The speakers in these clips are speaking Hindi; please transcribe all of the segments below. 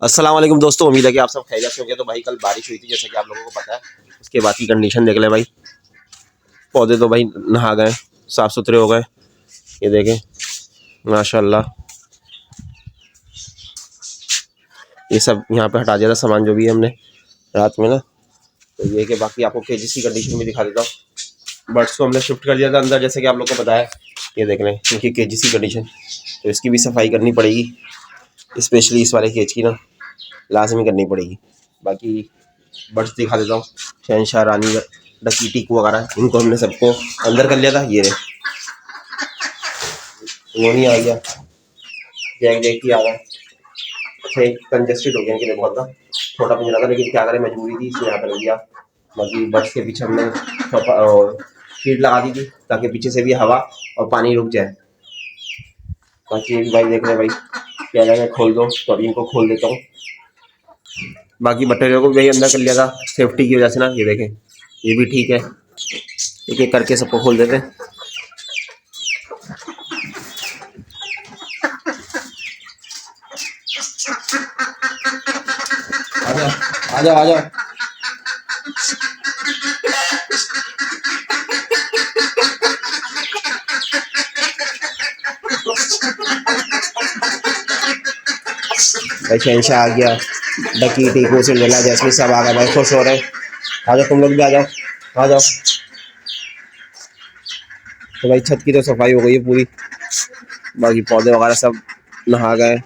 अस्सलाम वालेकुम दोस्तों, उम्मीद है कि आप सब खैरियत से होंगे। तो भाई कल बारिश हुई थी जैसे कि आप लोगों को पता है। उसके बाद की कंडीशन देख ले भाई। पौधे तो भाई नहा गए, साफ सुथरे हो गए। ये देखें माशाल्लाह। ये सब यहाँ पे हटा दिया था सामान जो भी है हमने रात में ना। तो ये कि बाकी आपको केजीस की कंडीशन भी दिखा देता हूँ। बर्ड्स को हमने शिफ्ट कर दिया था अंदर जैसे कि आप लोग को पता है। ये देख लें इनकी केजीस की कंडीशन। तो इसकी भी सफाई करनी पड़ेगी, स्पेशली इस वाले केज की ना लाजमी करनी पड़ेगी। बाकी बर्ड्स दिखा देता हूँ। शहनशाह, रानी, डकी, टीकू वगैरह इनको हमने सबको अंदर कर लिया था। ये रहे, वो नहीं आ गया, जैक जैक की आ गया। अच्छा कंजेस्टेड हो गया इनके लिए बहुत ना, छोटा पिंजरा था लेकिन क्या करें मजबूरी थी इसलिए यहाँ पर रख दिया। बाकी बर्ड्स के पीछे हमने शीट लगा दी थी ताकि पीछे से भी हवा और पानी रुक जाए। बाकी भाई देख रहे भाई क्या लगा, खोल दो तो अभी इनको खोल देता हूँ। बाकी बटेरियों को भी यही अंदर कर लिया था सेफ्टी की वजह से ना। ये देखें ये भी ठीक है, एक एक करके सबको खोल देते हैं। आजा आजा आजा। भाई शहनशाह आ गया, डकी, टीकू, सिंड्रेला, जैस्मिन सब आ गए भाई, खुश हो रहे। आ जाओ तुम लोग भी आ जाओ, आ जाओ। तो भाई छत की तो सफाई हो गई है पूरी। बाकी पौधे वगैरह सब नहा गए,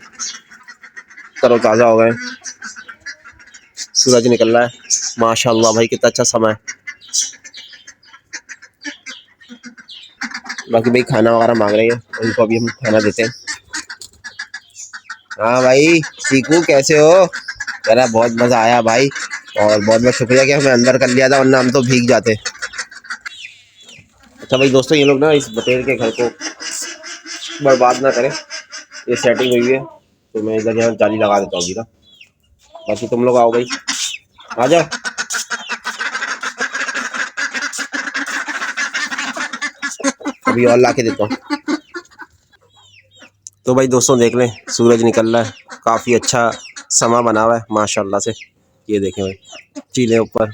तरोताज़ा हो गए। सूरज निकल रहा है माशाल्लाह भाई, कितना अच्छा समय है। बाकी भाई खाना वगैरह मांग रहे हैं, उनको अभी हम खाना देते हैं। हाँ भाई सीकू कैसे हो? कह रहा बहुत मज़ा आया भाई, और बहुत बहुत शुक्रिया कि हमें अंदर कर लिया था वरना हम तो भीग जाते। अच्छा भाई दोस्तों, ये लोग ना इस बटेर के घर को बर्बाद ना करें, ये सेटिंग हुई है तो मैं इधर यहाँ जाली लगा देता हूँ अभी ना। बाकी तुम लोग आओ भाई, आ जाओ। अभी और ला के देता हूँ। तो भाई दोस्तों देख लें सूरज निकल रहा है, काफ़ी अच्छा समा बना हुआ है माशाल्लाह से। ये देखें भाई चीले ऊपर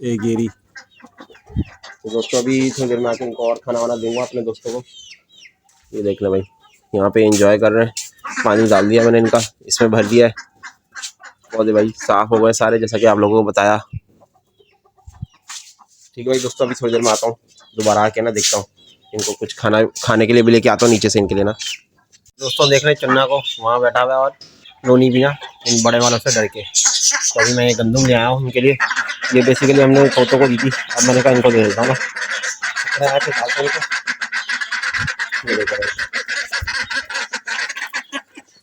एक गेरी। तो दोस्तों अभी थोड़ी देर में आके इनको और खाना वाना दूंगा अपने दोस्तों को। ये देख लें भाई यहाँ पे एंजॉय कर रहे हैं। पानी डाल दिया मैंने इनका, इसमें भर दिया है। पौधे भाई साफ हो गए सारे जैसा कि आप लोगों को बताया। ठीक है भाई दोस्तों, अभी थोड़ी देर में आता हूँ दोबारा आके ना, देखता हूँ इनको कुछ खाना खाने के लिए भी लेके आता हूँ नीचे से इनके लिए ना। दोस्तों देख रहे हैं चन्ना को वहाँ बैठा हुआ है, और रोनी भी ना इन बड़े वालों से डर के। तो अभी मैं गंदम ले आया हूँ इनके लिए। ये बेसिकली हमने तोतों को दी थी, अब मैंने कहा इनको दे देता हूँ ना।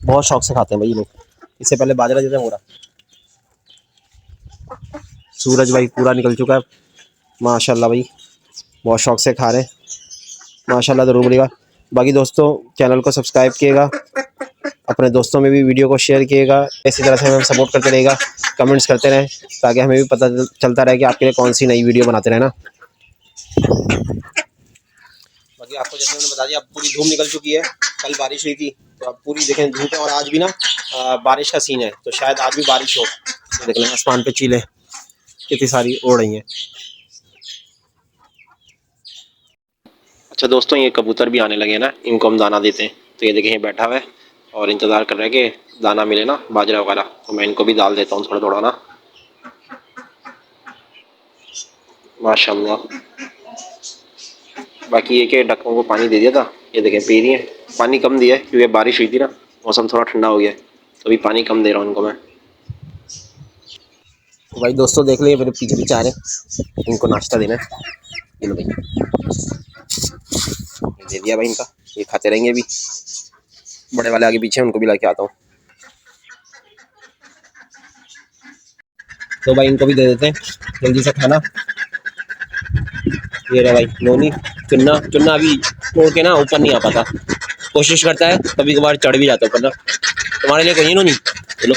बहुत शौक से खाते हैं भाई लोग, इससे पहले बाजरा देते हैं पूरा। सूरज भाई पूरा निकल चुका है माशाल्लाह भाई, बहुत शौक से खा रहे हैं माशाल्लाह। जरूर बोलिएगा। बाकी दोस्तों चैनल को सब्सक्राइब किएगा, अपने दोस्तों में भी वीडियो को शेयर किएगा। इसी तरह से हमें सपोर्ट करते रहेगा, कमेंट्स करते रहें ताकि हमें भी पता चलता रहे कि आपके लिए कौन सी नई वीडियो बनाते रहे ना। बाकी आपको जैसे मैंने बता दिया अब पूरी धूप निकल चुकी है। कल बारिश हुई थी तो अब पूरी देखें धूप है, और आज भी ना बारिश का सीन है तो शायद आज भी बारिश हो। देख लें आसमान पे चीलें कितनी सारी उड़ रही हैं। अच्छा दोस्तों ये कबूतर भी आने लगे हैं ना, इनको हम दाना देते हैं। तो ये देखें ये बैठा हुआ है और इंतज़ार कर रहा है कि दाना मिले ना बाजरा वगैरह, तो मैं इनको भी डाल देता हूँ थोड़ा थोड़ा ना माशाल्लाह। बाकी ये कि डकों को पानी दे दिया था, ये देखें पी रही है। पानी कम दिया है क्योंकि बारिश हुई थी ना, मौसम थोड़ा ठंडा हो गया है तो अभी पानी कम दे रहा हूँ इनको मैं। तो भाई दोस्तों देख लीजिए मेरे पीछे पीछे आ रहे हैं, इनको नाश्ता देना है। ये लो भाई दे दिया भाई इनका, ये खाते रहेंगे अभी। बड़े वाले आगे पीछे उनको भी ला के आता हूँ। तो भाई इनको भी दे देते हैं जल्दी से खाना। ये रहा भाई नोनी। चुन्ना चुन्ना अभी तोड़ के ना ऊपर नहीं आ पाता, कोशिश करता है कभी कभार चढ़ भी जाता है ऊपर ना। तुम्हारे लिए कोई नहीं नोनी, चलो।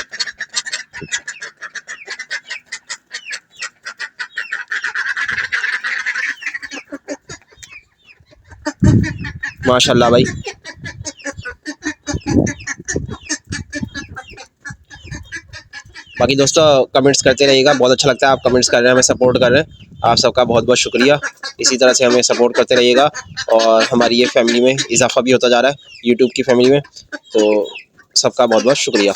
माशाल्लाह भाई बाकी दोस्तों कमेंट्स करते रहिएगा, बहुत अच्छा लगता है आप कमेंट्स कर रहे हैं, हमें सपोर्ट कर रहे हैं, आप सबका बहुत बहुत शुक्रिया। इसी तरह से हमें सपोर्ट करते रहिएगा और हमारी ये फैमिली में इजाफा भी होता जा रहा है, यूट्यूब की फैमिली में, तो सबका बहुत बहुत शुक्रिया।